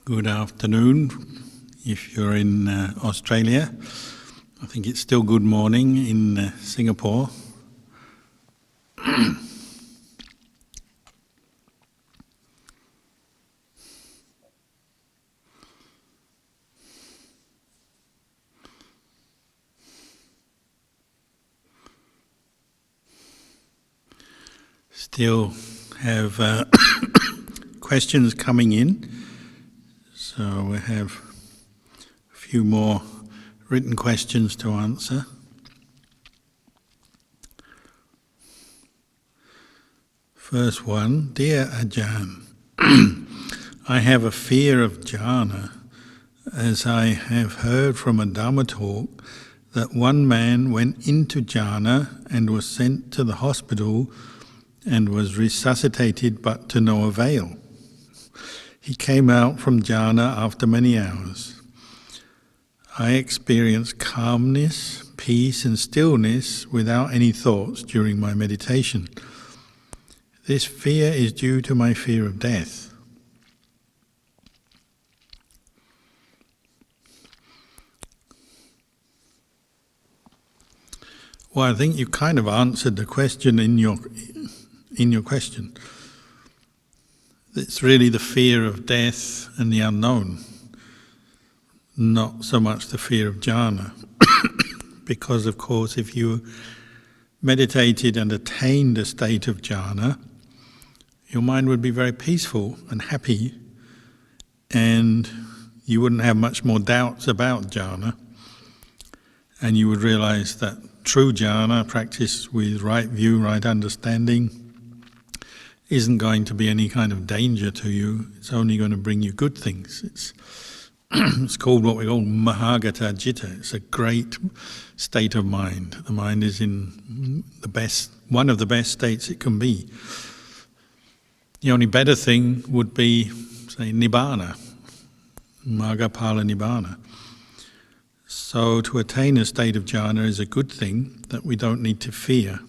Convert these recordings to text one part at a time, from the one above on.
Good afternoon if you're in Australia. I think it's still good morning in Singapore. Still have questions coming in. So we have a few more written questions to answer. First one, Dear Ajahn, I have a fear of jhana, as I have heard from a Dhamma talk that one man went into jhana and was sent to the hospital and was resuscitated but to no avail. He came out from jhana after many hours. I experienced calmness, peace and stillness without any thoughts during my meditation. This fear is due to my fear of death. Well, I think you kind of answered the question in your question. It's really the fear of death and the unknown, not so much the fear of jhana. Because, of course, if you meditated and attained a state of jhana, your mind would be very peaceful and happy, and you wouldn't have much more doubts about jhana, and you would realize that true jhana, practiced with right view, right understanding, isn't going to be any kind of danger to you. It's only going to bring you good things. It's called what we call mahagata citta. It's a great state of mind. The mind is in one of the best states it can be. The only better thing would be, say, nibbana, magapala nibbana. So to attain a state of jhana is a good thing that we don't need to fear.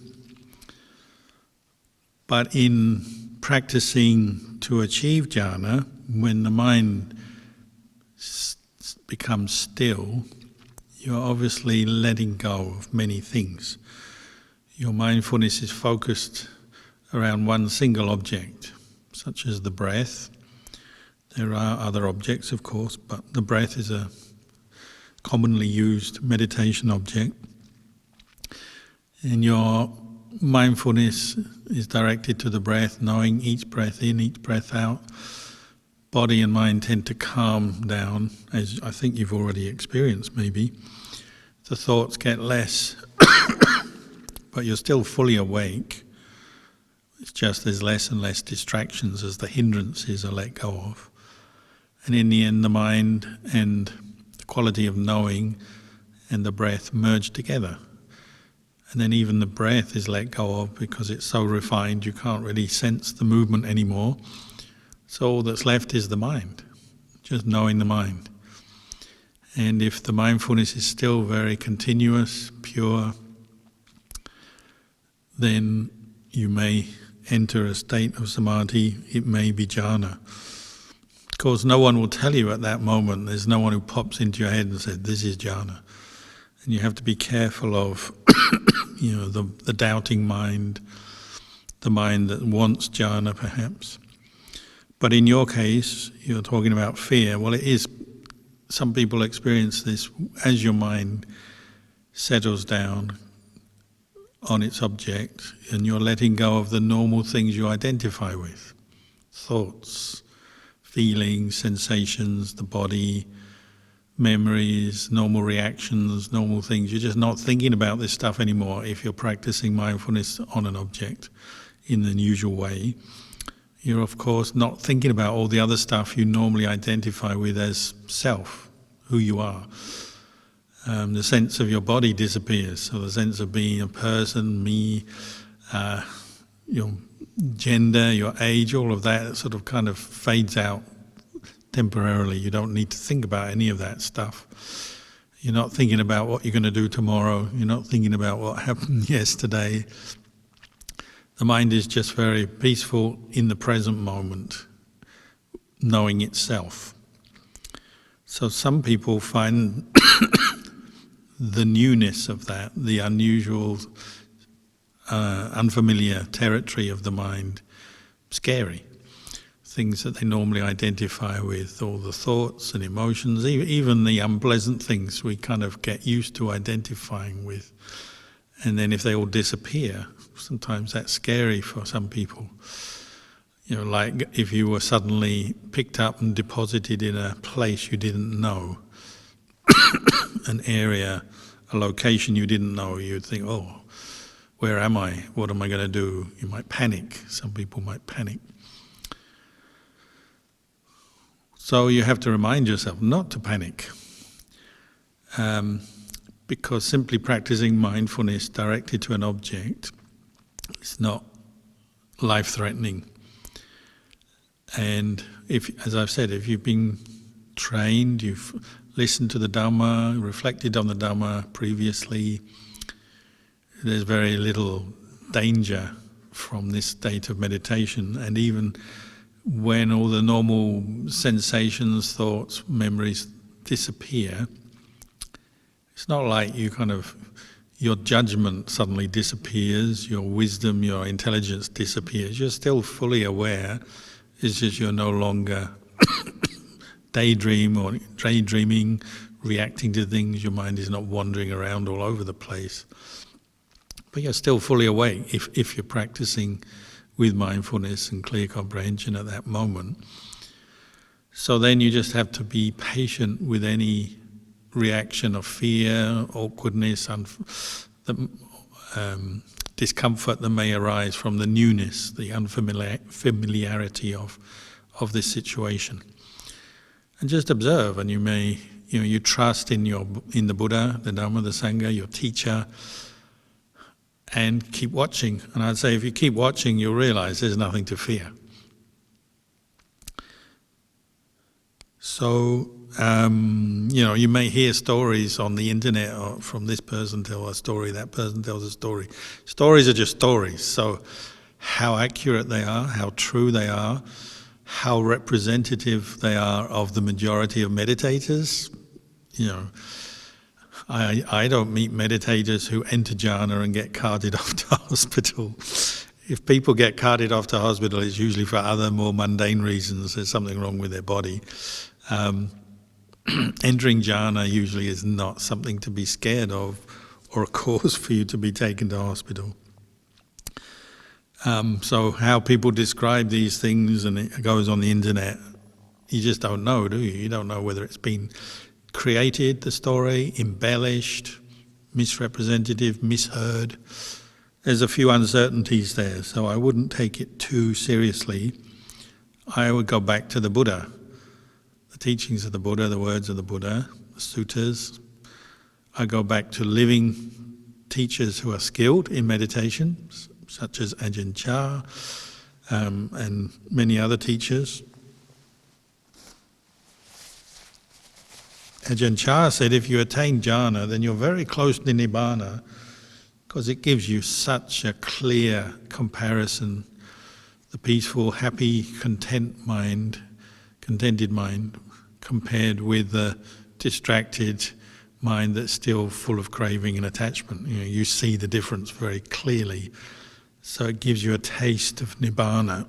But in practicing to achieve jhana, when the mind becomes still, you're obviously letting go of many things. Your mindfulness is focused around one single object, such as the breath. There are other objects, of course, but the breath is a commonly used meditation object. And your mindfulness is directed to the breath, knowing each breath in, each breath out. Body and mind tend to calm down, as I think you've already experienced maybe. The thoughts get less, but you're still fully awake. It's just there's less and less distractions as the hindrances are let go of. And in the end, the mind and the quality of knowing and the breath merge together. And then even the breath is let go of because it's so refined you can't really sense the movement anymore. So all that's left is the mind, just knowing the mind. And if the mindfulness is still very continuous, pure, then you may enter a state of samadhi. It may be jhana. Of course, no one will tell you at that moment. There's no one who pops into your head and says, this is jhana. And you have to be careful of the doubting mind, the mind that wants jhana perhaps. But in your case, you're talking about fear. Well, it is, some people experience this as your mind settles down on its object and you're letting go of the normal things you identify with. Thoughts, feelings, sensations, the body, memories, normal reactions, normal things. You're just not thinking about this stuff anymore if you're practicing mindfulness on an object in the usual way. You're of course not thinking about all the other stuff you normally identify with as self, who you are. The sense of your body disappears, so the sense of being a person, me, your gender, your age, all of that sort of kind of fades out temporarily. You don't need to think about any of that stuff. You're not thinking about what you're going to do tomorrow. You're not thinking about what happened yesterday. The mind is just very peaceful in the present moment, knowing itself. So some people find the newness of that, the unusual, unfamiliar territory of the mind, scary. Things that they normally identify with, all the thoughts and emotions, even the unpleasant things we kind of get used to identifying with. And then if they all disappear, sometimes that's scary for some people. Like if you were suddenly picked up and deposited in a place you didn't know, an area, a location you didn't know, you'd think, oh, where am I? What am I going to do? You might panic. Some people might panic. So you have to remind yourself not to panic, because simply practicing mindfulness directed to an object is not life-threatening. And as I've said, if you've been trained, you've listened to the Dhamma, reflected on the Dhamma previously, there's very little danger from this state of meditation. And even when all the normal sensations, thoughts, memories disappear, it's not like your judgment suddenly disappears, your wisdom, your intelligence disappears. You're still fully aware. It's just you're no longer daydreaming, reacting to things. Your mind is not wandering around all over the place. But you're still fully awake if you're practicing with mindfulness and clear comprehension at that moment. So then you just have to be patient with any reaction of fear, awkwardness, discomfort that may arise from the newness, the unfamiliarity of this situation. And just observe, and you trust in the Buddha, the Dhamma, the Sangha, your teacher, and keep watching. And I'd say if you keep watching, you'll realize there's nothing to fear. So, you may hear stories on the internet or from this person tells a story, that person tells a story. Stories are just stories. So how accurate they are, how true they are, how representative they are of the majority of meditators, I don't meet meditators who enter jhana and get carted off to hospital. If people get carted off to hospital, it's usually for other more mundane reasons. There's something wrong with their body. Entering jhana usually is not something to be scared of or a cause for you to be taken to hospital. So how people describe these things, and it goes on the internet, you just don't know, do you? You don't know whether it's been created, the story, embellished, misrepresentative, misheard. There's a few uncertainties there, so I wouldn't take it too seriously. I would go back to the Buddha, the teachings of the Buddha, the words of the Buddha, the suttas. I go back to living teachers who are skilled in meditation, such as Ajahn Chah and many other teachers. Ajahn Chah said if you attain jhana, then you're very close to nibbana, because it gives you such a clear comparison. The peaceful, happy, contented mind compared with the distracted mind that's still full of craving and attachment. You see the difference very clearly. So it gives you a taste of nibbana.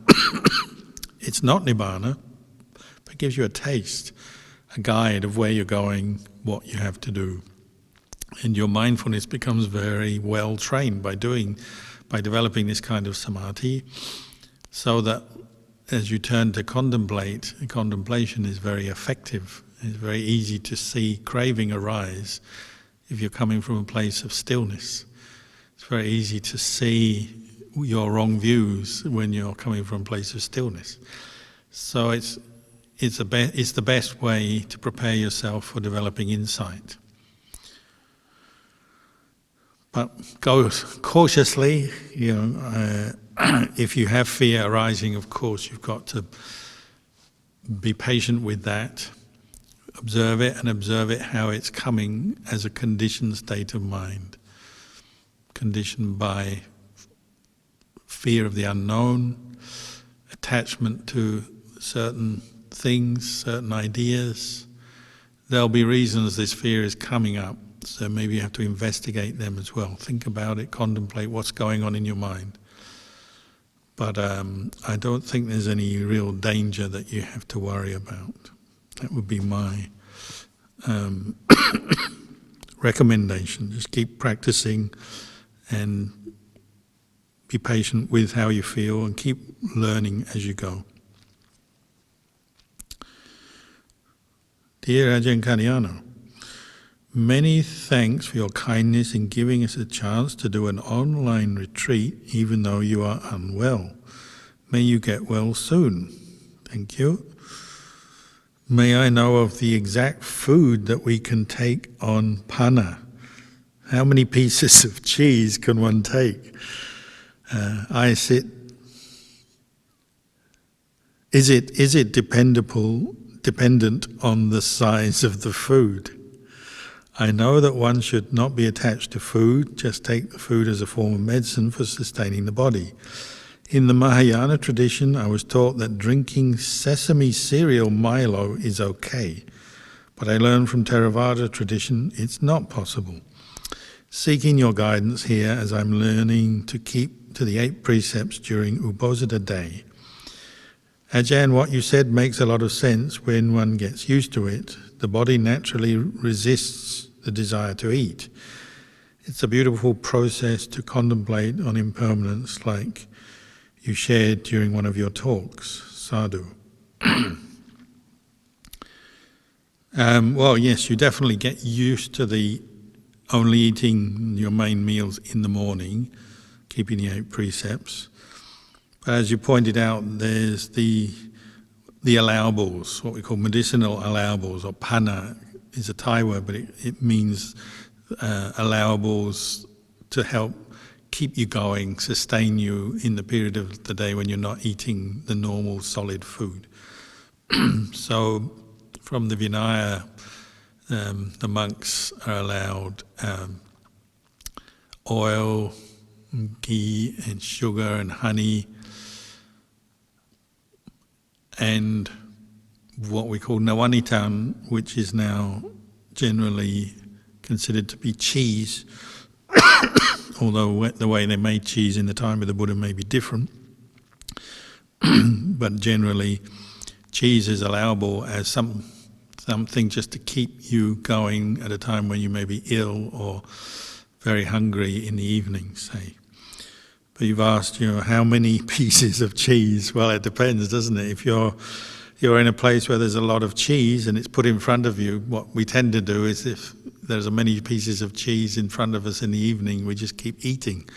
It's not nibbana, but it gives you a taste, a guide of where you're going, what you have to do. And your mindfulness becomes very well trained by developing this kind of samadhi, so that as you turn to contemplate, contemplation is very effective. It's very easy to see craving arise if you're coming from a place of stillness. It's very easy to see your wrong views when you're coming from a place of stillness. So it's the best way to prepare yourself for developing insight. But go cautiously. If you have fear arising, of course, you've got to be patient with that. Observe it, and observe it how it's coming as a conditioned state of mind, conditioned by fear of the unknown, attachment to certain things, certain ideas, there'll be reasons this fear is coming up, so maybe you have to investigate them as well. Think about it, contemplate what's going on in your mind. But I don't think there's any real danger that you have to worry about. That would be my recommendation. Just keep practicing and be patient with how you feel and keep learning as you go. Dear Ajahn Kalyano, many thanks for your kindness in giving us a chance to do an online retreat even though you are unwell. May you get well soon. Thank you. May I know of the exact food that we can take on Panna? How many pieces of cheese can one take? Is it dependent on the size of the food? I know that one should not be attached to food, just take the food as a form of medicine for sustaining the body. In the Mahayana tradition, I was taught that drinking sesame cereal Milo is okay, but I learned from Theravada tradition it's not possible. Seeking your guidance here as I'm learning to keep to the 8 precepts during Uposatha day. Ajahn, what you said makes a lot of sense when one gets used to it. The body naturally resists the desire to eat. It's a beautiful process to contemplate on impermanence like you shared during one of your talks. Sadhu. Well, yes, you definitely get used to the only eating your main meals in the morning, keeping the 8 precepts. But as you pointed out, there's the allowables, what we call medicinal allowables, or panna is a Thai word, but it means allowables to help keep you going, sustain you in the period of the day when you're not eating the normal solid food. So from the Vinaya, the monks are allowed oil, ghee and sugar and honey, and what we call nawanitan, which is now generally considered to be cheese, although the way they made cheese in the time of the Buddha may be different. But generally, cheese is allowable as something just to keep you going at a time when you may be ill or very hungry in the evening, say. But you've asked, how many pieces of cheese? Well, it depends, doesn't it? If you're in a place where there's a lot of cheese and it's put in front of you, what we tend to do is if there's many pieces of cheese in front of us in the evening, we just keep eating.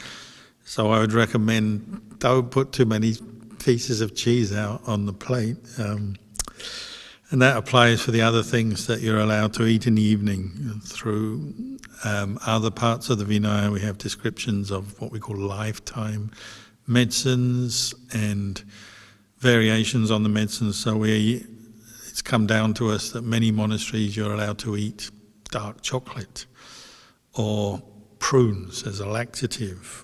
So I would recommend don't put too many pieces of cheese out on the plate. And that applies for the other things that you're allowed to eat in the evening. Through other parts of the Vinaya, we have descriptions of what we call lifetime medicines and variations on the medicines. So it's come down to us that many monasteries you're allowed to eat dark chocolate or prunes as a laxative.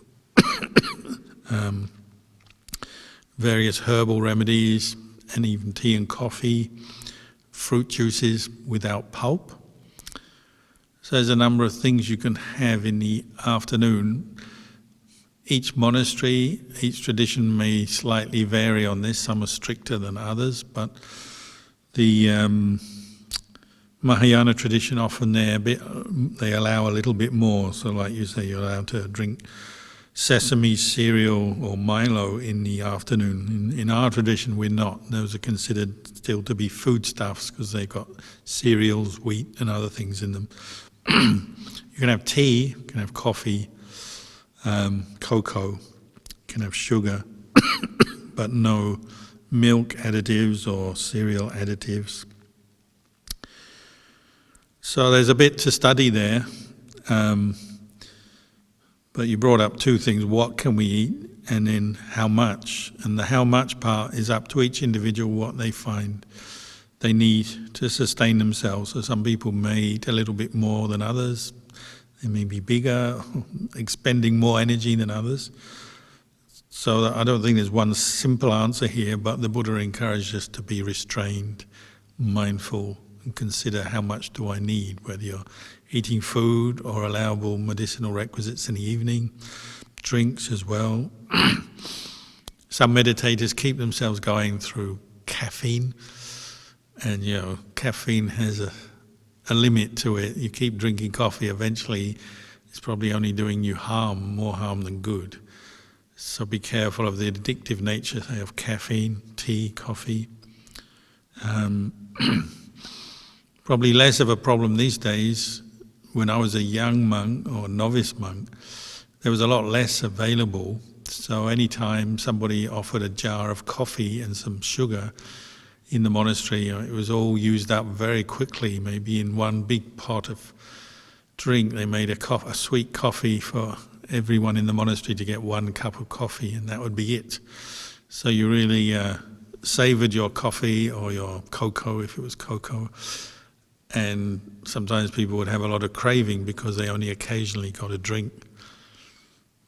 Various herbal remedies and even tea and coffee, fruit juices without pulp. So there's a number of things you can have in the afternoon. Each monastery, each tradition may slightly vary on this. Some are stricter than others, but the Mahayana tradition often they allow a little bit more. So like you say, you're allowed to drink sesame cereal or Milo in the afternoon. In our tradition, we're not. Those are considered still to be foodstuffs because they've got cereals, wheat, and other things in them. You can have tea, you can have coffee, cocoa, you can have sugar, but no milk additives or cereal additives. So there's a bit to study there. But you brought up 2 things, what can we eat and then how much. And the how much part is up to each individual what they find they need to sustain themselves. So some people may eat a little bit more than others. They may be bigger, expending more energy than others. So I don't think there's one simple answer here, but the Buddha encouraged us to be restrained, mindful, and consider how much do I need, whether you're eating food or allowable medicinal requisites in the evening, drinks as well. Some meditators keep themselves going through caffeine, and caffeine has a limit to it. You keep drinking coffee, eventually it's probably only doing you harm, more harm than good. So be careful of the addictive nature, say, of caffeine, tea, coffee. Probably less of a problem these days. When I was a young monk or novice monk, there was a lot less available. So anytime somebody offered a jar of coffee and some sugar in the monastery, it was all used up very quickly. Maybe in one big pot of drink, they made a sweet coffee for everyone in the monastery to get one cup of coffee, and that would be it. So you really savoured your coffee or your cocoa, if it was cocoa. And sometimes people would have a lot of craving because they only occasionally got a drink.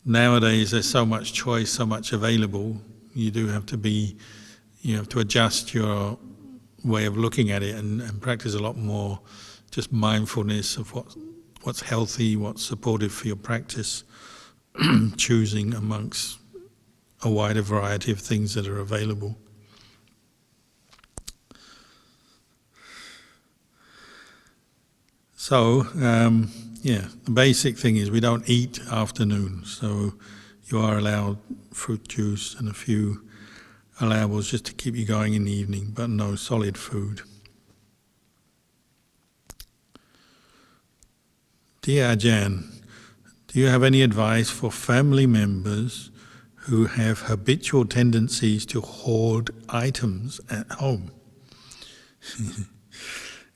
Nowadays, there's so much choice, so much available. You have to adjust your way of looking at it and practice a lot more just mindfulness of what's healthy, what's supportive for your practice, choosing amongst a wider variety of things that are available. So, the basic thing is we don't eat afternoon, so you are allowed fruit juice and a few allowables just to keep you going in the evening, but no solid food. Dear Ajahn, do you have any advice for family members who have habitual tendencies to hoard items at home?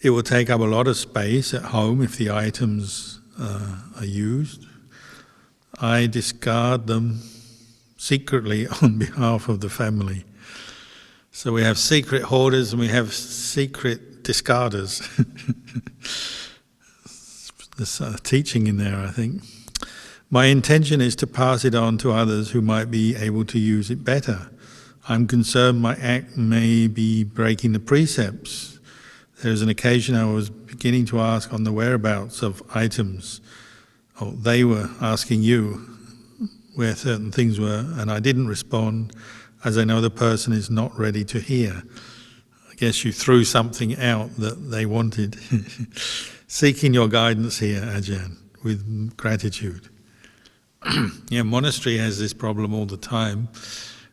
It will take up a lot of space at home if the items are used. I discard them secretly on behalf of the family. So we have secret hoarders and we have secret discarders. There's a teaching in there, I think. My intention is to pass it on to others who might be able to use it better. I'm concerned my act may be breaking the precepts. There was an occasion I was beginning to ask on the whereabouts of items. They were asking you where certain things were, and I didn't respond as I know the person is not ready to hear. I guess you threw something out that they wanted. Seeking your guidance here, Ajahn, with gratitude. Monastery has this problem all the time.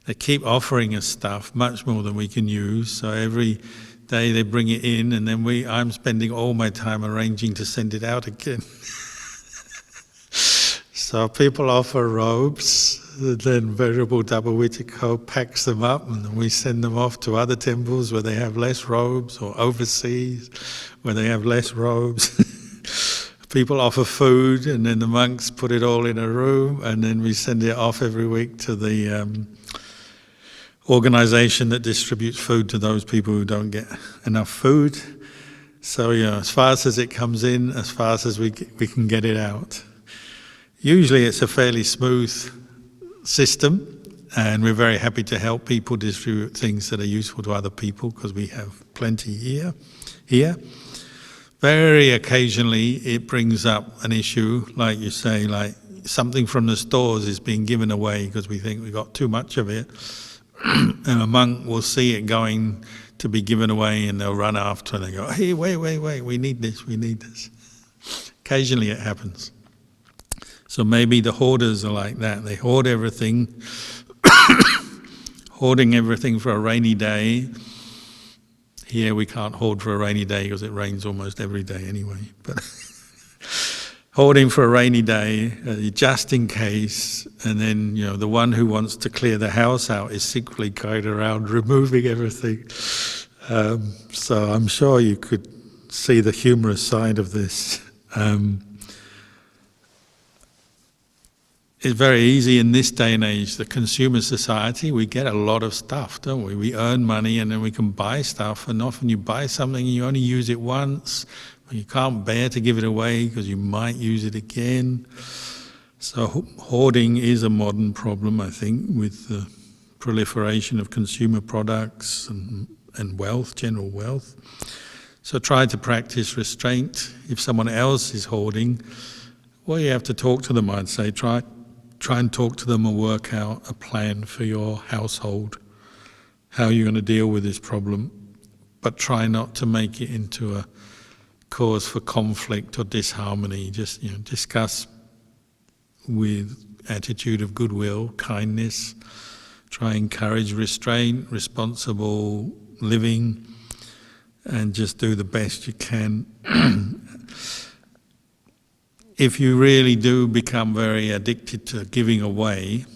They keep offering us stuff, much more than we can use, so every day they bring it in, and then I'm spending all my time arranging to send it out again. So people offer robes, then Venerable Dabawitiko packs them up, and then we send them off to other temples where they have less robes, or overseas where they have less robes. People offer food, and then the monks put it all in a room, and then we send it off every week to the organisation that distributes food to those people who don't get enough food. So as fast as it comes in, as fast as we can get it out. Usually it's a fairly smooth system, and we're very happy to help people distribute things that are useful to other people because we have plenty here. Very occasionally it brings up an issue, like you say, like something from the stores is being given away because we think we got too much of it. And a monk will see it going to be given away, and they'll run after and they go, hey, wait, we need this. Occasionally it happens. So maybe the hoarders are like that. They hoard everything, hoarding everything for a rainy day. Here we can't hoard for a rainy day because it rains almost every day anyway. But hoarding for a rainy day, just in case, and then the one who wants to clear the house out is secretly going around removing everything. So I'm sure you could see the humorous side of this. It's very easy in this day and age, the consumer society, we get a lot of stuff, don't we? We earn money and then we can buy stuff, and often you buy something and you only use it once, but you can't bear to give it away because you might use it again. So hoarding is a modern problem, I think, with the proliferation of consumer products and wealth, general wealth. So try to practice restraint. If someone else is hoarding, well, you have to talk to them, I'd say. Try and talk to them and work out a plan for your household, how you're going to deal with this problem, but try not to make it into a cause for conflict or disharmony. Just discuss with attitude of goodwill, kindness. Try and encourage restraint, responsible living, and just do the best you can. If you really do become very addicted to giving away,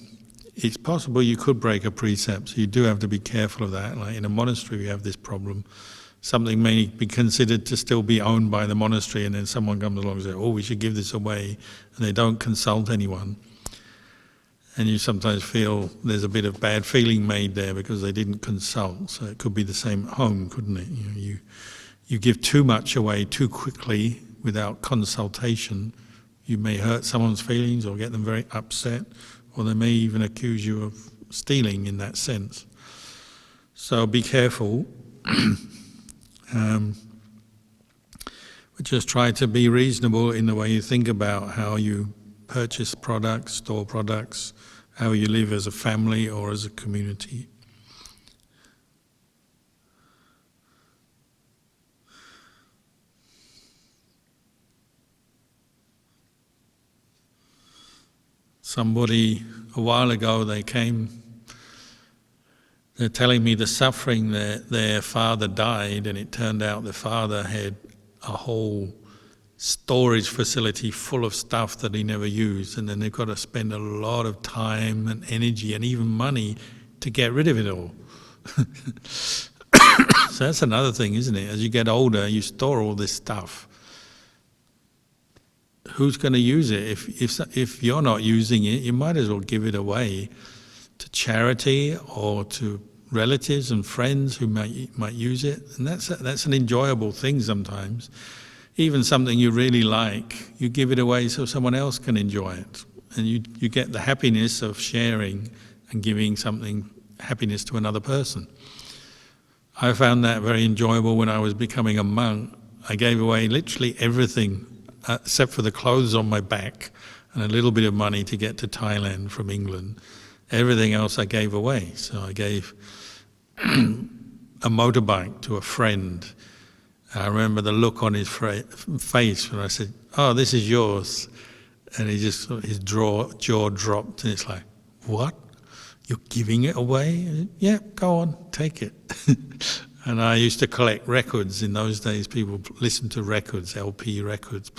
it's possible you could break a precept, so you do have to be careful of that. Like in a monastery we have this problem. Something may be considered to still be owned by the monastery, and then someone comes along and says, oh, we should give this away, and they don't consult anyone. And you sometimes feel there's a bit of bad feeling made there because they didn't consult. So it could be the same at home, couldn't it? You give too much away too quickly without consultation. You may hurt someone's feelings or get them very upset, or they may even accuse you of stealing in that sense. So be careful. But just try to be reasonable in the way you think about how you purchase products, store products, how you live as a family or as a community. Somebody, a while ago, they're telling me the suffering that their father died, and it turned out the father had a whole storage facility full of stuff that he never used, and then they've got to spend a lot of time and energy and even money to get rid of it all. So that's another thing, isn't it? As you get older, you store all this stuff. Who's going to use it? If you're not using it, you might as well give it away to charity or to relatives and friends who might use it. And that's an enjoyable thing sometimes. Even something you really like, you give it away so someone else can enjoy it. And you get the happiness of sharing and giving happiness to another person. I found that very enjoyable when I was becoming a monk. I gave away literally everything except for the clothes on my back and a little bit of money to get to Thailand from England. Everything else I gave away. So I gave a motorbike to a friend. I remember the look on his face when I said, oh, this is yours. And his jaw dropped, and it's like, what? You're giving it away? Yeah, go on, take it. And I used to collect records. In those days, people listened to records, LP records.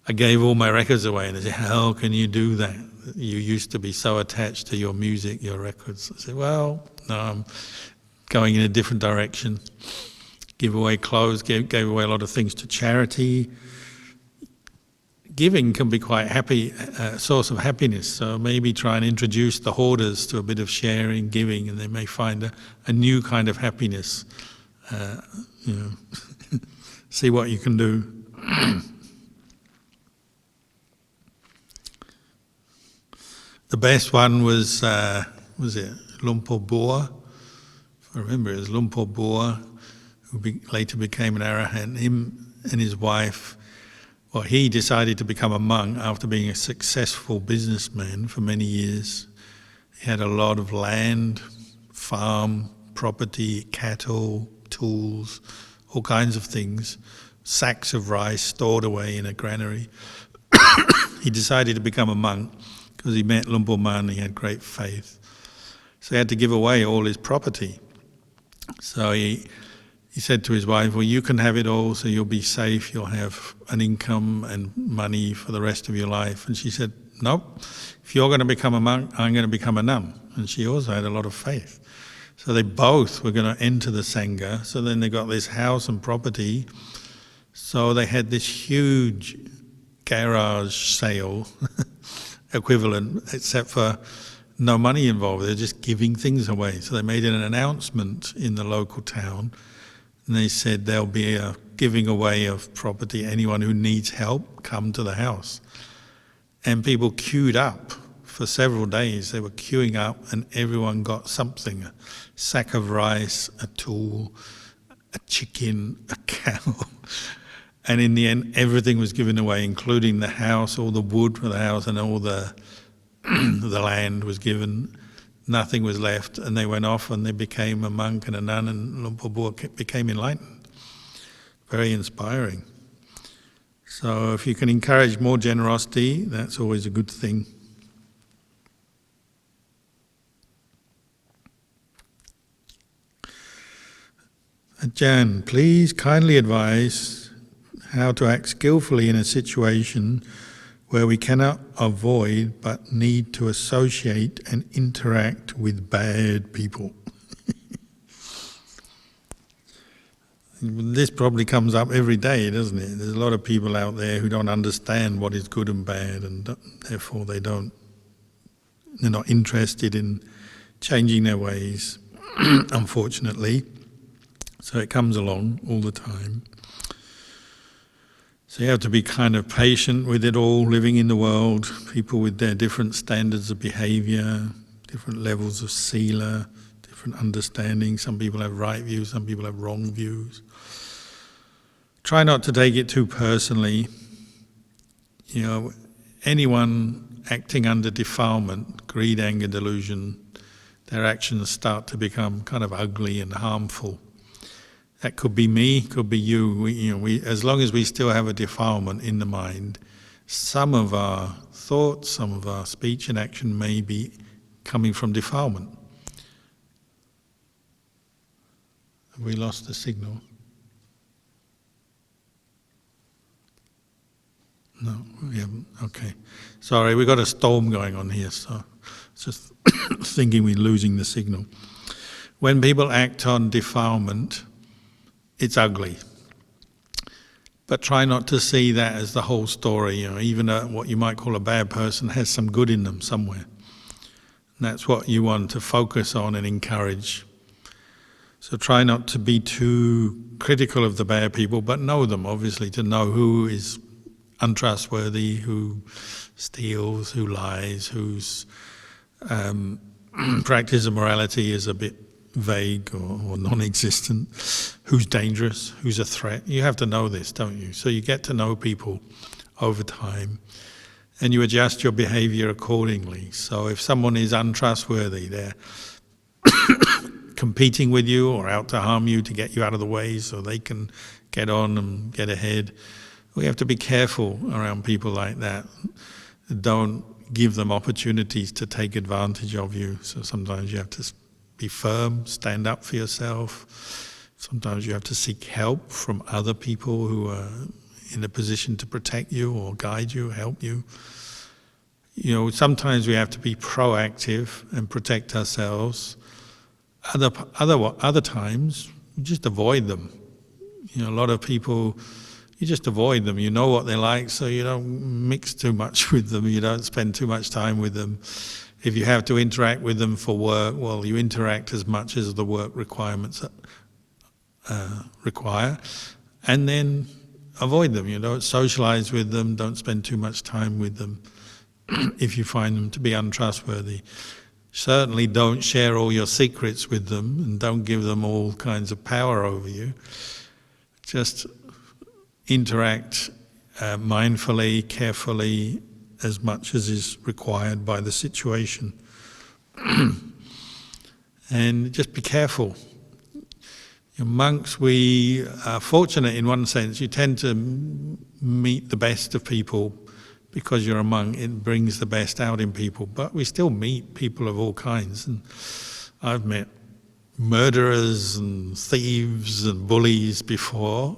I gave all my records away, and they said, how can you do that? You used to be so attached to your music, your records. I said, well, no, I'm going in a different direction. Give away clothes, gave away a lot of things to charity. Giving can be quite a source of happiness, so maybe try and introduce the hoarders to a bit of sharing, giving, and they may find a new kind of happiness. See what you can do. The best one was it Lumpur Boa? If I remember, it was Lumpur Boa, who later became an arahant. Him and his wife. Well, he decided to become a monk after being a successful businessman for many years. He had a lot of land, farm, property, cattle, tools, all kinds of things, sacks of rice stored away in a granary. He decided to become a monk because he met Lumpur Man and he had great faith. So he had to give away all his property. So he said to his wife, well, you can have it all, so you'll be safe, you'll have an income and money for the rest of your life. And she said, nope, if you're going to become a monk, I'm going to become a nun. And she also had a lot of faith. So they both were going to enter the Sangha. So then they got this house and property. So they had this huge garage sale equivalent, except for no money involved. They're just giving things away. So they made an announcement in the local town. And they said there'll be a giving away of property. Anyone who needs help, come to the house. And people queued up for several days. They were queuing up and everyone got something, a sack of rice, a tool, a chicken, a cow. And in the end, everything was given away, including the house, all the wood for the house, and all the the land was given. Nothing was left, and they went off and they became a monk and a nun, and Luang Por Bua became enlightened. Very inspiring. So if you can encourage more generosity, that's always a good thing. Ajahn, please kindly advise how to act skillfully in a situation where we cannot avoid but need to associate and interact with bad people. This probably comes up every day, doesn't it? There's a lot of people out there who don't understand what is good and bad, and therefore they're not interested in changing their ways, unfortunately. So it comes along all the time. So you have to be kind of patient with it all, living in the world, people with their different standards of behaviour, different levels of sila, different understanding. Some people have right views, some people have wrong views. Try not to take it too personally. You know, anyone acting under defilement, greed, anger, delusion, their actions start to become kind of ugly and harmful. That could be me, could be you. As long as we still have a defilement in the mind, some of our thoughts, some of our speech and action may be coming from defilement. Have we lost the signal? No, we haven't. Okay. Sorry, we've got a storm going on here, so just thinking we're losing the signal. When people act on defilement, it's ugly. But try not to see that as the whole story. Even what you might call a bad person has some good in them somewhere. And that's what you want to focus on and encourage. So try not to be too critical of the bad people, but know them, obviously, to know who is untrustworthy, who steals, who lies, whose practice of morality is a bit vague or non-existent, who's dangerous, who's a threat. You have to know this, don't you? So you get to know people over time and you adjust your behavior accordingly. So if someone is untrustworthy, they're competing with you or out to harm you to get you out of the way so they can get on and get ahead. We have to be careful around people like that. Don't give them opportunities to take advantage of you. So sometimes you have to be firm, stand up for yourself. Sometimes you have to seek help from other people who are in a position to protect you or guide you, help you. Sometimes we have to be proactive and protect ourselves. Other times, you just avoid them. A lot of people, you just avoid them. You know what they're like, so you don't mix too much with them. You don't spend too much time with them. If you have to interact with them for work, well, you interact as much as the work requirements require, and then avoid them. Don't socialise with them, don't spend too much time with them if you find them to be untrustworthy. Certainly don't share all your secrets with them and don't give them all kinds of power over you. Just interact mindfully, carefully, as much as is required by the situation. And just be careful. Monks, we are fortunate in one sense. You tend to meet the best of people because you're a monk. It brings the best out in people. But we still meet people of all kinds. And I've met murderers and thieves and bullies before.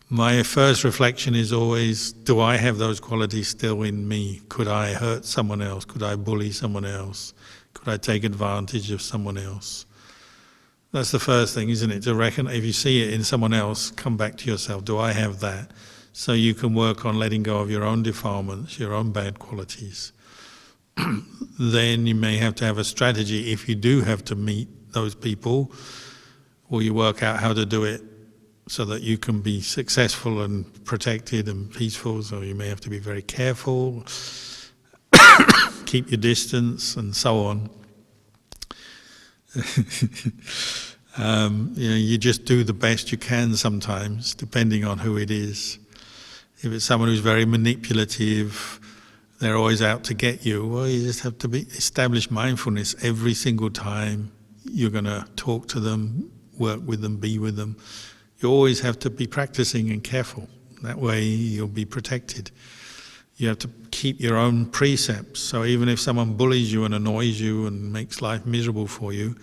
My first reflection is always, do I have those qualities still in me? Could I hurt someone else? Could I bully someone else? Could I take advantage of someone else? That's the first thing, isn't it? To reckon, if you see it in someone else, come back to yourself. Do I have that? So you can work on letting go of your own defilements, your own bad qualities. Then you may have to have a strategy if you do have to meet those people, or you work out how to do it so that you can be successful and protected and peaceful. So you may have to be very careful, keep your distance and so on. You just do the best you can sometimes, depending on who it is. If it's someone who's very manipulative, they're always out to get you, well, you just have to establish mindfulness every single time you're going to talk to them, work with them, be with them. You always have to be practicing and careful. That way you'll be protected. You have to keep your own precepts. So even if someone bullies you and annoys you and makes life miserable for you,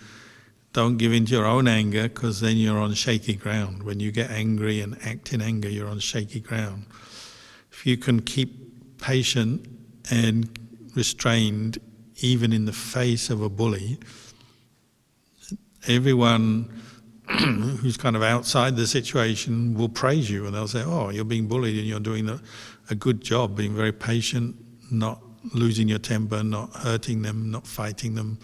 don't give in to your own anger, because then you're on shaky ground. When you get angry and act in anger, you're on shaky ground. If you can keep patient and restrained, even in the face of a bully, everyone who's kind of outside the situation will praise you, and they'll say, oh, you're being bullied and you're doing a good job, being very patient, not losing your temper, not hurting them, not fighting them.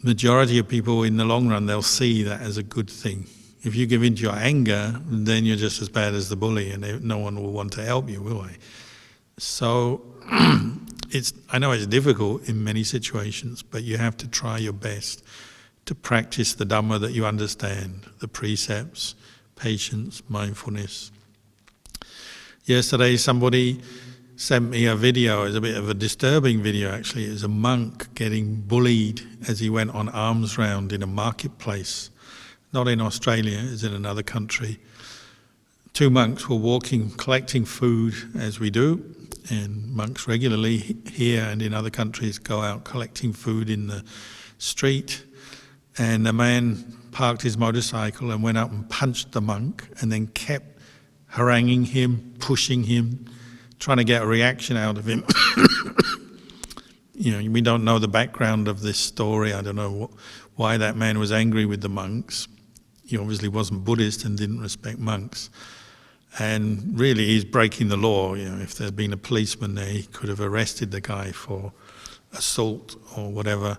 Majority of people in the long run, they'll see that as a good thing. If you give in to your anger, then you're just as bad as the bully, and no one will want to help you, will they? So I know it's difficult in many situations, but you have to try your best to practice the Dhamma that you understand, the precepts, patience, mindfulness. Yesterday somebody sent me a video. It's a bit of a disturbing video actually. It was a monk getting bullied as he went on alms round in a marketplace. Not in Australia, it was in another country. Two monks were walking, collecting food as we do, and monks regularly here and in other countries go out collecting food in the street. And the man parked his motorcycle and went up and punched the monk, and then kept haranguing him, pushing him, trying to get a reaction out of him. We don't know the background of this story. I don't know why that man was angry with the monks. He obviously wasn't Buddhist and didn't respect monks. And really he's breaking the law. If there'd been a policeman there, he could have arrested the guy for assault or whatever.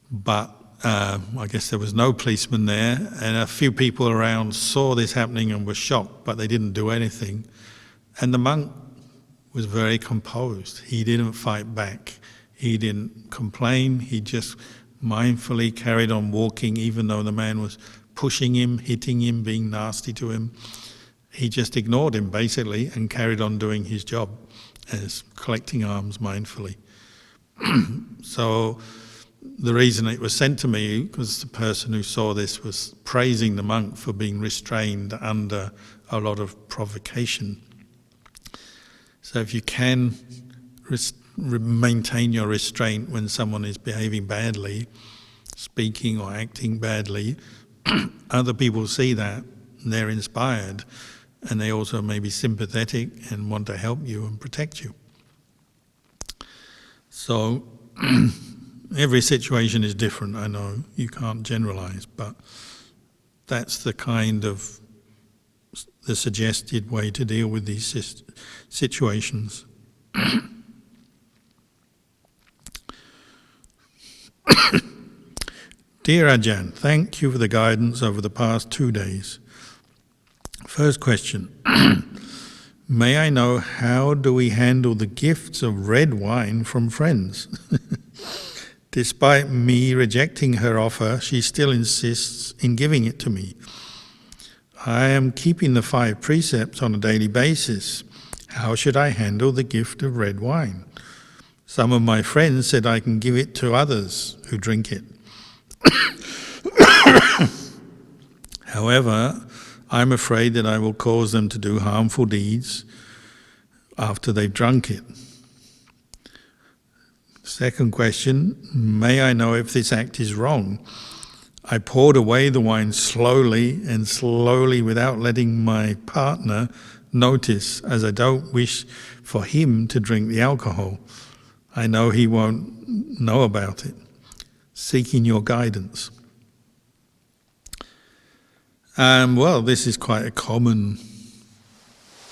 But I guess there was no policeman there, and a few people around saw this happening and were shocked, but they didn't do anything. And the monk was very composed. He didn't fight back. He didn't complain. He just mindfully carried on walking, even though the man was pushing him, hitting him, being nasty to him. He just ignored him, basically, and carried on doing his job as collecting alms mindfully. So the reason it was sent to me, because the person who saw this was praising the monk for being restrained under a lot of provocation. So if you can maintain your restraint when someone is behaving badly, speaking or acting badly, other people see that, and they're inspired, and they also may be sympathetic and want to help you and protect you. So every situation is different, I know, you can't generalize, but that's the kind of the suggested way to deal with these situations. Dear Ajahn, thank you for the guidance over the past 2 days. First question, may I know how do we handle the gifts of red wine from friends? Despite me rejecting her offer, she still insists in giving it to me. I am keeping the 5 precepts on a daily basis. How should I handle the gift of red wine? Some of my friends said I can give it to others who drink it. However, I'm afraid that I will cause them to do harmful deeds after they've drunk it. Second question, may I know if this act is wrong? I poured away the wine slowly without letting my partner notice, as I don't wish for him to drink the alcohol. I know he won't know about it. Seeking your guidance. Well, this is quite a common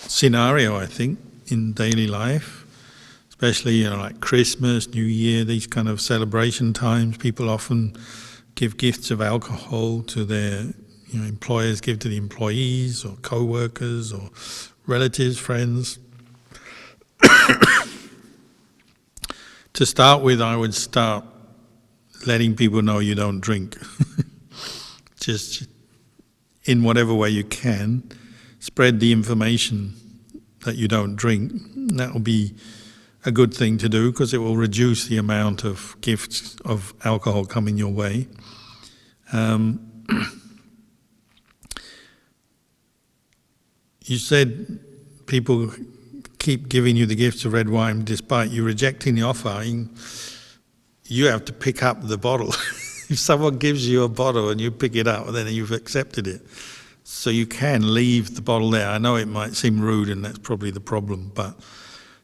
scenario, I think, in daily life, especially like Christmas, New Year, these kind of celebration times. People often give gifts of alcohol to their employers, give to the employees or co-workers or relatives, friends. To start with, I would start letting people know you don't drink. just in whatever way you can, spread the information that you don't drink. That will be a good thing to do because it will reduce the amount of gifts of alcohol coming your way. You said people keep giving you the gifts of red wine despite you rejecting the offering. You have to pick up the bottle. If someone gives you a bottle and you pick it up, then you've accepted it. So you can leave the bottle there. I know it might seem rude and that's probably the problem, but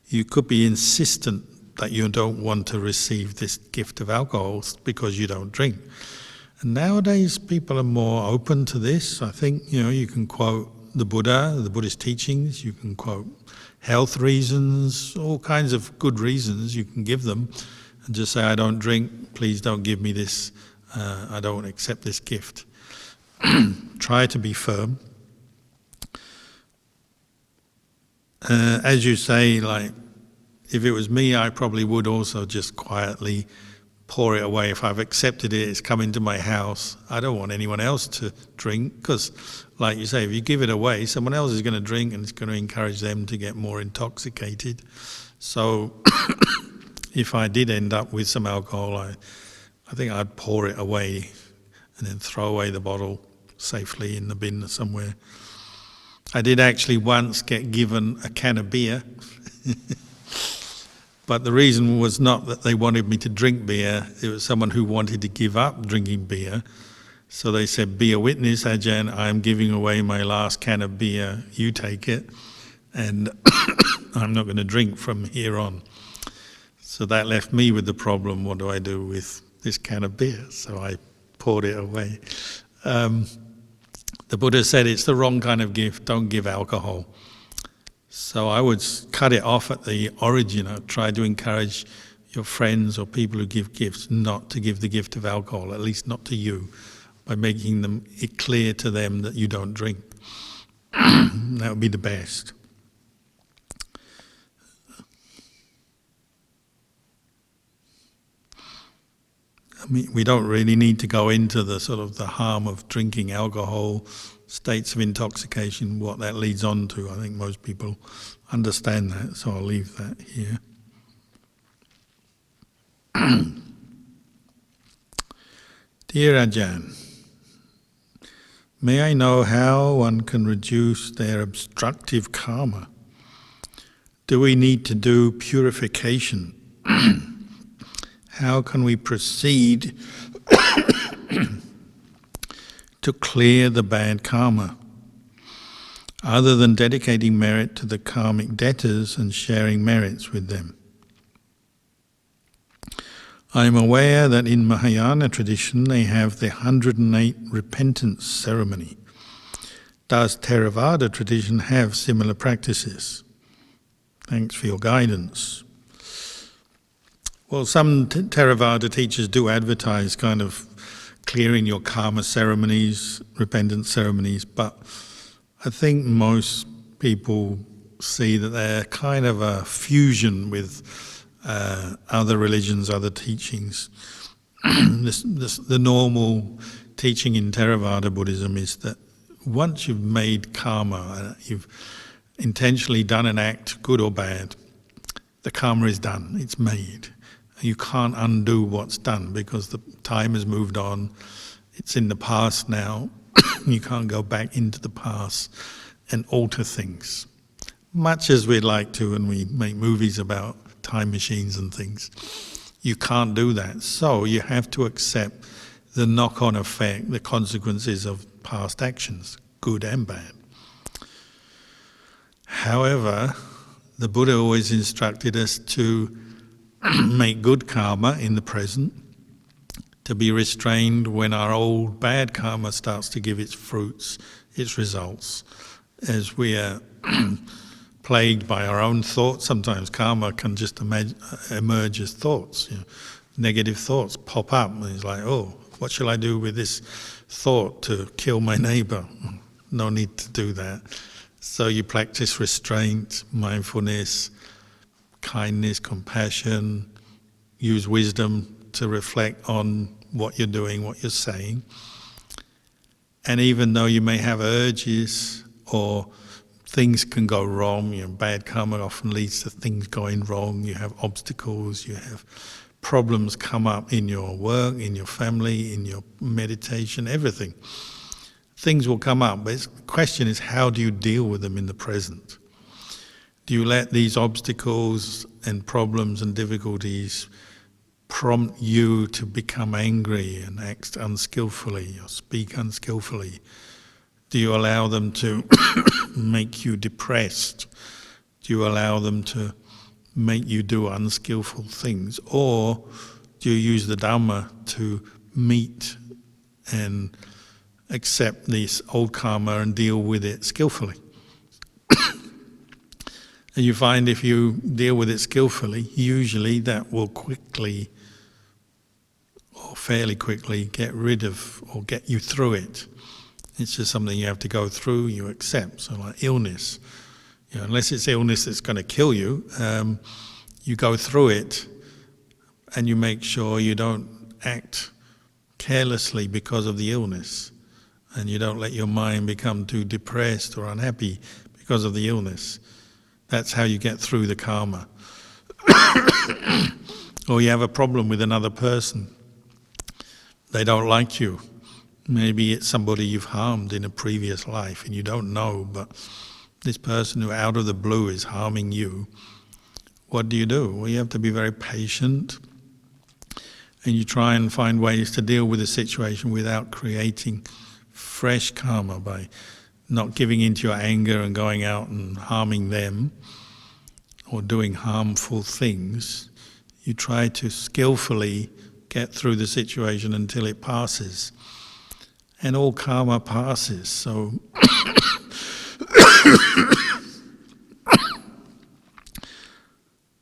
you could be insistent that you don't want to receive this gift of alcohol because you don't drink. And nowadays people are more open to this. I think, you can quote the Buddha, the Buddhist teachings, you can quote health reasons, all kinds of good reasons you can give them and just say, I don't drink, please don't give me this, I don't accept this gift. Try to be firm. As you say, like, if it was me, I probably would also just quietly pour it away. If I've accepted it, it's come into my house. I don't want anyone else to drink because, like you say, if you give it away, someone else is going to drink and it's going to encourage them to get more intoxicated. So if I did end up with some alcohol, I think I'd pour it away and then throw away the bottle safely in the bin somewhere. I did actually once get given a can of beer. But the reason was not that they wanted me to drink beer, it was someone who wanted to give up drinking beer. So they said, be a witness, Ajahn, I am giving away my last can of beer, you take it, and I'm not going to drink from here on. So that left me with the problem, what do I do with this can of beer? So I poured it away. The Buddha said it's the wrong kind of gift, don't give alcohol. So I would cut it off at the origin. I'd try to encourage your friends or people who give gifts not to give the gift of alcohol, at least not to you, by making it clear to them that you don't drink. That would be the best. I mean, we don't really need to go into the sort of the harm of drinking alcohol, states of intoxication, what that leads on to. I think most people understand that, so I'll leave that here. Dear Ajahn, may I know how one can reduce their obstructive karma? Do we need to do purification? How can we proceed to clear the bad karma, other than dedicating merit to the karmic debtors and sharing merits with them? I am aware that in Mahayana tradition they have the 108 repentance ceremony. Does Theravada tradition have similar practices? Thanks for your guidance. Well, some Theravada teachers do advertise kind of clearing your karma ceremonies, repentance ceremonies, but I think most people see that they're kind of a fusion with other religions, other teachings. The normal teaching in Theravada Buddhism is that once you've made karma, you've intentionally done an act, good or bad, the karma is done, it's made. You can't undo what's done because the time has moved on. It's in the past now. You can't go back into the past and alter things. Much as we'd like to when we make movies about time machines and things. You can't do that. So you have to accept the knock-on effect, the consequences of past actions, good and bad. However, the Buddha always instructed us to make good karma in the present, to be restrained when our old bad karma starts to give its fruits, its results. As we are plagued by our own thoughts, sometimes karma can just emerge as thoughts. Negative thoughts pop up and it's like, oh, what shall I do with this thought to kill my neighbour? No need to do that. So you practice restraint, mindfulness, kindness, compassion, use wisdom to reflect on what you're doing, what you're saying. And even though you may have urges or things can go wrong, bad karma often leads to things going wrong, you have obstacles, you have problems come up in your work, in your family, in your meditation, everything. Things will come up, but the question is, how do you deal with them in the present? Do you let these obstacles and problems and difficulties prompt you to become angry and act unskillfully or speak unskillfully? Do you allow them to make you depressed? Do you allow them to make you do unskillful things? Or do you use the Dhamma to meet and accept this old karma and deal with it skillfully? And you find if you deal with it skillfully, usually that will quickly or fairly quickly get rid of or get you through it. It's just something you have to go through, you accept. So like illness, unless it's illness that's going to kill you, you go through it and you make sure you don't act carelessly because of the illness, and you don't let your mind become too depressed or unhappy because of the illness. That's how you get through the karma. Or you have a problem with another person. They don't like you. Maybe it's somebody you've harmed in a previous life and you don't know, but this person who out of the blue is harming you. What do? Well, you have to be very patient, and you try and find ways to deal with the situation without creating fresh karma by not giving into your anger and going out and harming them or doing harmful things. You try to skillfully get through the situation until it passes. And all karma passes, so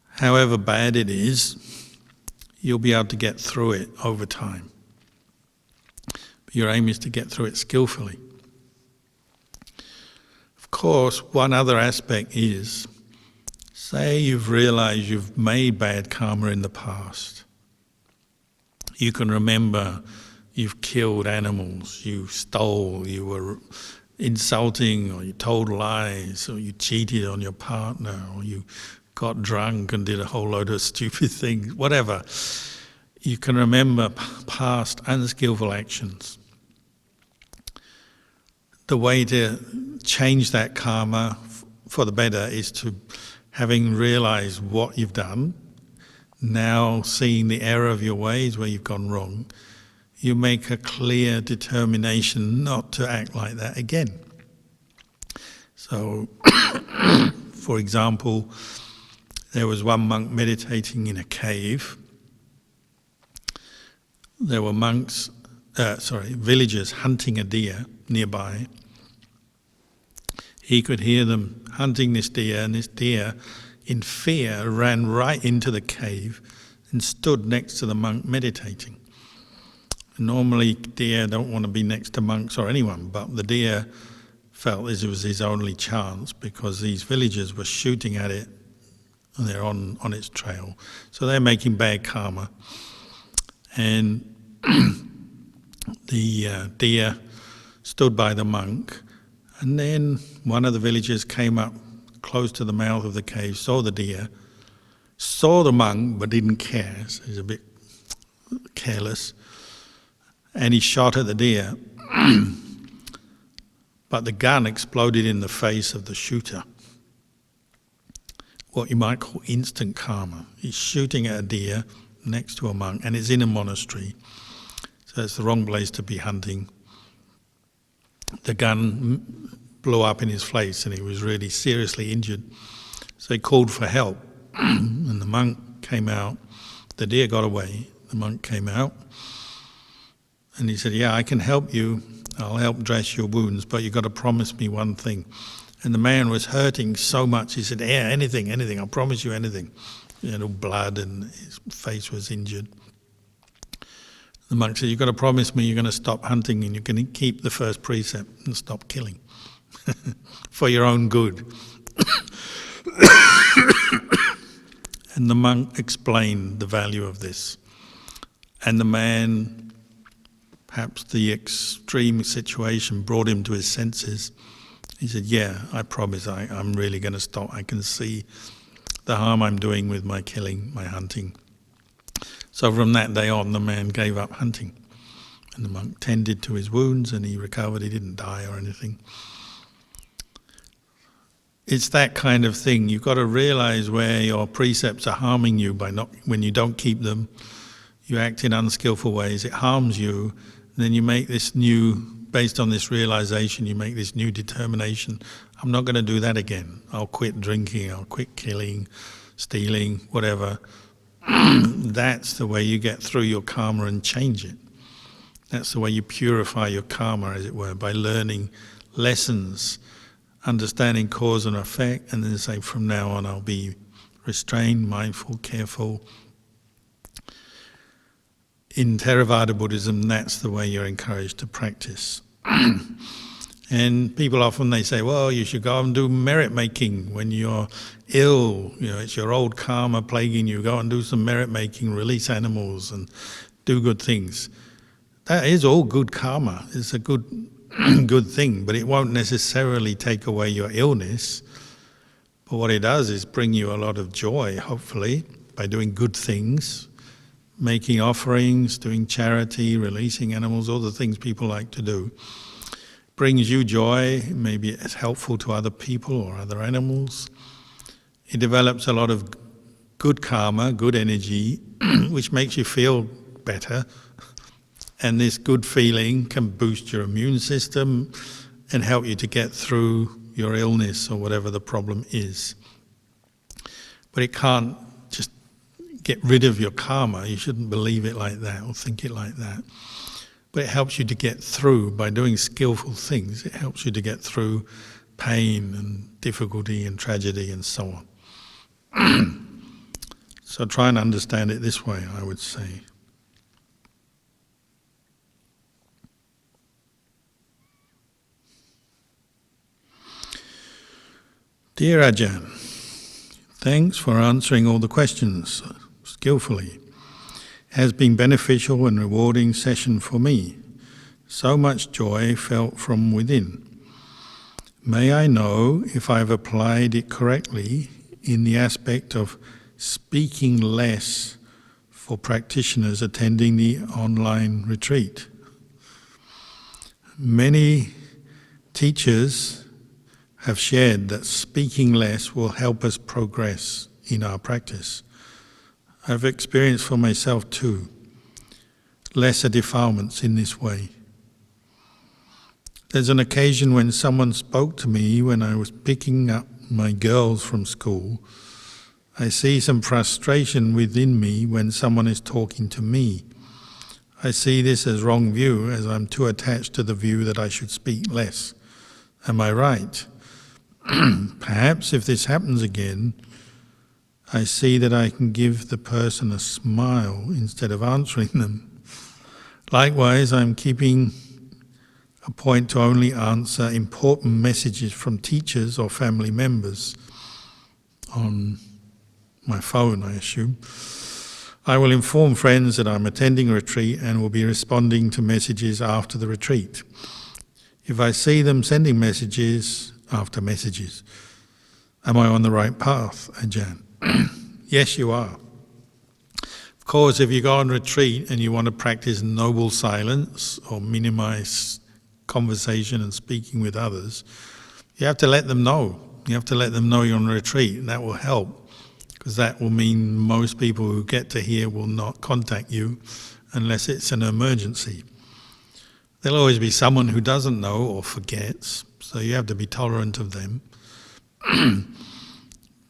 however bad it is, you'll be able to get through it over time. But your aim is to get through it skillfully. Of course, one other aspect is, say you've realized you've made bad karma in the past. You can remember you've killed animals, you stole, you were insulting, or you told lies, or you cheated on your partner, or you got drunk and did a whole load of stupid things, whatever. You can remember past unskillful actions. The way to change that karma for the better is to, having realized what you've done, now seeing the error of your ways where you've gone wrong, you make a clear determination not to act like that again. So, for example, there was one monk meditating in a cave. There were villagers hunting a deer nearby. He could hear them hunting this deer, and this deer, in fear, ran right into the cave and stood next to the monk meditating. Normally, deer don't want to be next to monks or anyone, but the deer felt this was his only chance because these villagers were shooting at it and they're on its trail. So they're making bad karma. And the deer stood by the monk, and then one of the villagers came up close to the mouth of the cave, saw the deer, saw the monk but didn't care, so he's a bit careless, and he shot at the deer. But the gun exploded in the face of the shooter. What you might call instant karma. He's shooting at a deer next to a monk, and it's in a monastery, so it's the wrong place to be hunting. The gun blew up in his face and he was really seriously injured. So he called for help, and the monk came out. The deer got away. The monk came out and he said, "Yeah, I can help you. I'll help dress your wounds, but you've got to promise me one thing." And the man was hurting so much, he said, "Yeah, anything, I'll promise you anything." Blood, and his face was injured. The monk said, "You've got to promise me you're going to stop hunting and you're going to keep the first precept and stop killing for your own good." And the monk explained the value of this. And the man perhaps the extreme situation brought him to his senses. He said, yeah, I promise I'm really going to stop. I can see the harm I'm doing with my killing, my hunting. So from that day on, the man gave up hunting. And the monk tended to his wounds and he recovered. He didn't die or anything. It's that kind of thing. You've got to realize where your precepts are harming you when you don't keep them. You act in unskillful ways, it harms you. And then you make this new, based on this realization, you make this new determination. I'm not going to do that again. I'll quit drinking, I'll quit killing, stealing, whatever. That's the way you get through your karma and change it. That's the way you purify your karma, as it were, by learning lessons, understanding cause and effect, and then say, from now on I'll be restrained, mindful, careful. In Theravada Buddhism, that's the way you're encouraged to practice. And people often, they say, well, you should go and do merit making when you're ill. It's your old karma plaguing you. Go and do some merit making, release animals and do good things. That is all good karma. It's a good thing, but it won't necessarily take away your illness. But what it does is bring you a lot of joy, hopefully, by doing good things, making offerings, doing charity, releasing animals, all the things people like to do. Brings you joy, maybe it's helpful to other people or other animals. It develops a lot of good karma, good energy, which makes you feel better. And this good feeling can boost your immune system and help you to get through your illness or whatever the problem is. But it can't just get rid of your karma. You shouldn't believe it like that or think it like that. But it helps you to get through by doing skillful things. It helps you to get through pain and difficulty and tragedy and so on. So try and understand it this way, I would say. Dear Ajahn, thanks for answering all the questions skillfully. It has been beneficial and rewarding session for me. So much joy felt from within. May I know if I've applied it correctly in the aspect of speaking less for practitioners attending the online retreat. Many teachers have shared that speaking less will help us progress in our practice. I've experienced for myself too, lesser defilements in this way. There's an occasion when someone spoke to me when I was picking up my girls from school. I see some frustration within me when someone is talking to me. I see this as wrong view, as I'm too attached to the view that I should speak less. Am I right? Perhaps if this happens again, I see that I can give the person a smile instead of answering them. Likewise, I'm keeping a point to only answer important messages from teachers or family members on my phone, I assume. I will inform friends that I'm attending a retreat and will be responding to messages after the retreat. If I see them sending messages after messages, am I on the right path, Ajahn? Yes, you are. Of course, if you go on retreat and you want to practice noble silence or minimize conversation and speaking with others, you have to let them know. You have to let them know you're on retreat, and that will help, because that will mean most people who get to hear will not contact you unless it's an emergency. There'll always be someone who doesn't know or forgets, so you have to be tolerant of them.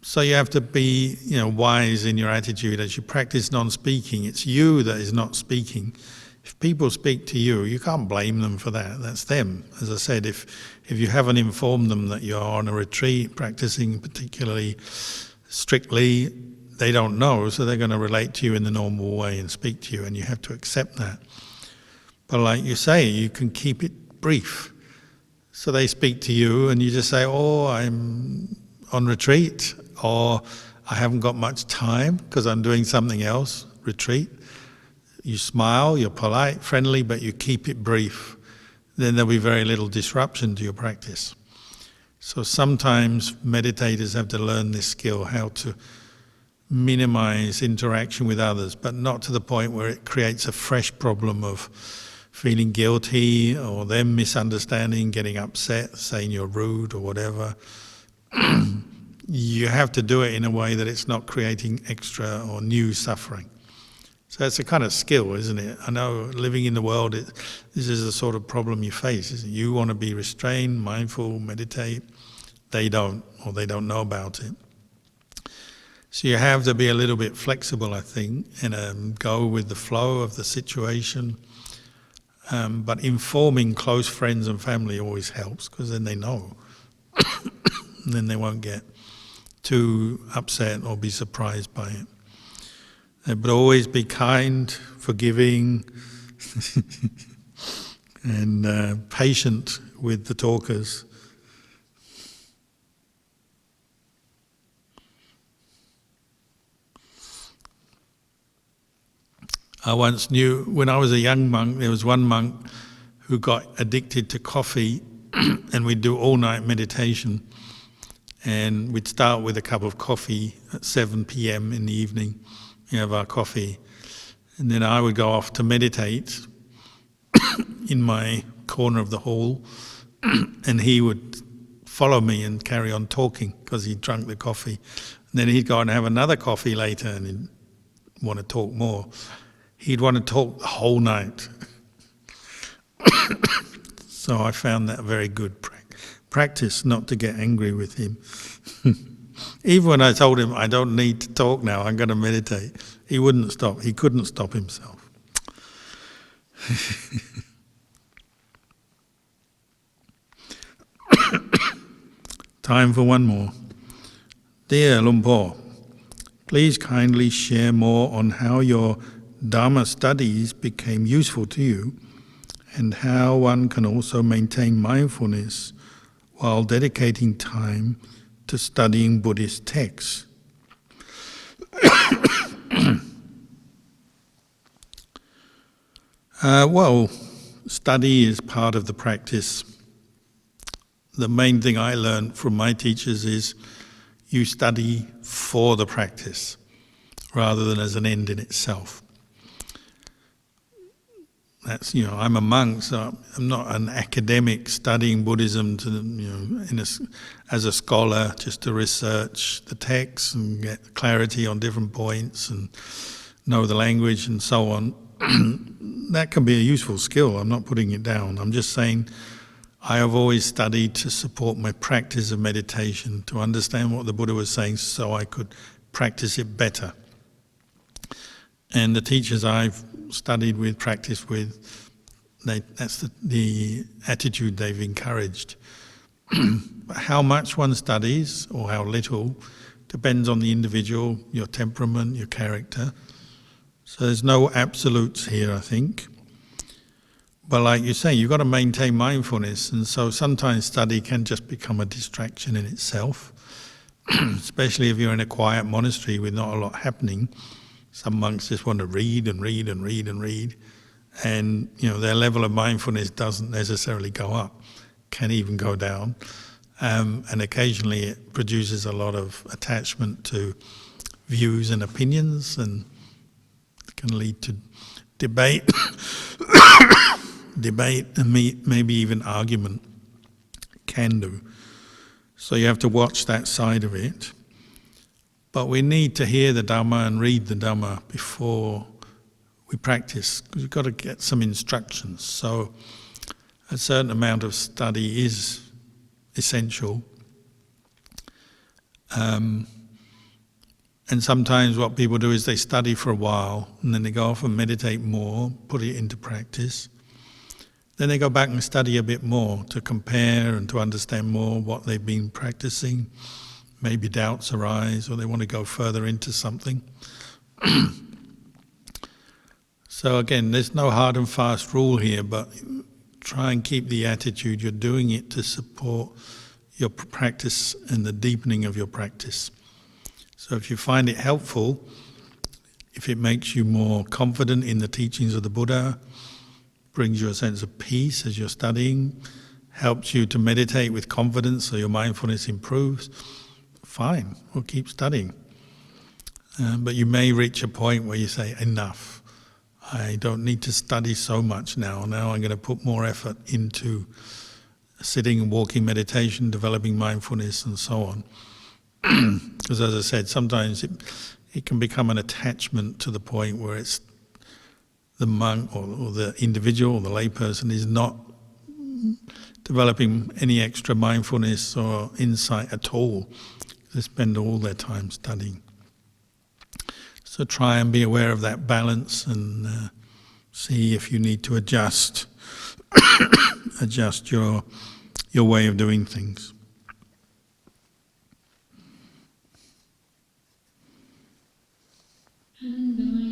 So you have to be, wise in your attitude as you practice non-speaking. It's you that is not speaking. If people speak to you, you can't blame them for that. That's them. As I said, if you haven't informed them that you're on a retreat, practicing particularly strictly, they don't know, so they're going to relate to you in the normal way and speak to you, and you have to accept that. But like you say, you can keep it brief. So they speak to you and you just say, oh, I'm on retreat, or I haven't got much time because I'm doing something else, retreat. You smile, you're polite, friendly, but you keep it brief. Then there'll be very little disruption to your practice. So sometimes meditators have to learn this skill, how to minimize interaction with others, but not to the point where it creates a fresh problem of feeling guilty or them misunderstanding, getting upset, saying you're rude or whatever. You have to do it in a way that it's not creating extra or new suffering. So it's a kind of skill, isn't it? I know living in the world, this is the sort of problem you face, isn't it? You want to be restrained, mindful, meditate. They don't, or they don't know about it. So you have to be a little bit flexible, I think, and go with the flow of the situation. But informing close friends and family always helps, because then they know. And then they won't get too upset or be surprised by it. But always be kind, forgiving, and patient with the talkers. I once knew, when I was a young monk, there was one monk who got addicted to coffee, and we'd do all-night meditation. And we'd start with a cup of coffee at 7 p.m. in the evening. We have our coffee. And then I would go off to meditate in my corner of the hall, and he would follow me and carry on talking because he'd drunk the coffee. And then he'd go and have another coffee later and he'd want to talk more. He'd want to talk the whole night. So I found that a very good practice, not to get angry with him. Even when I told him, I don't need to talk now, I'm going to meditate, he wouldn't stop. He couldn't stop himself. Time for one more. Dear Lumpur, please kindly share more on how your Dharma studies became useful to you and how one can also maintain mindfulness while dedicating time to studying Buddhist texts. Well, study is part of the practice. The main thing I learned from my teachers is you study for the practice rather than as an end in itself. That's, I'm a monk, so I'm not an academic studying Buddhism as a scholar, just to research the texts and get clarity on different points and know the language and so on. That can be a useful skill, I'm not putting it down. I'm just saying I have always studied to support my practice of meditation, to understand what the Buddha was saying so I could practice it better. And the teachers I've studied with, practiced with, that's the attitude they've encouraged. But how much one studies, or how little, depends on the individual, your temperament, your character. So there's no absolutes here, I think. But like you say, you've got to maintain mindfulness, and so sometimes study can just become a distraction in itself, especially if you're in a quiet monastery with not a lot happening. Some monks just want to read and read and read and read, and their level of mindfulness doesn't necessarily go up, can even go down, and occasionally it produces a lot of attachment to views and opinions, and can lead to debate, and maybe even argument. Can do. So you have to watch that side of it. But we need to hear the Dhamma and read the Dhamma before we practice, because we've got to get some instructions. So a certain amount of study is essential. And sometimes what people do is they study for a while and then they go off and meditate more, put it into practice. Then they go back and study a bit more to compare and to understand more what they've been practicing. Maybe doubts arise or they want to go further into something. So again, there's no hard and fast rule here, but try and keep the attitude you're doing it to support your practice and the deepening of your practice. So if you find it helpful, If it makes you more confident in the teachings of the Buddha, brings you a sense of peace as you're studying, helps you to meditate with confidence so your mindfulness improves, fine, we'll keep studying. But you may reach a point where you say, enough. I don't need to study so much now. Now I'm going to put more effort into sitting and walking meditation, developing mindfulness and so on. Because as I said, sometimes it can become an attachment to the point where it's the monk or the individual or the layperson is not developing any extra mindfulness or insight at all. They spend all their time studying. So try and be aware of that balance and see if you need to adjust your way of doing things. And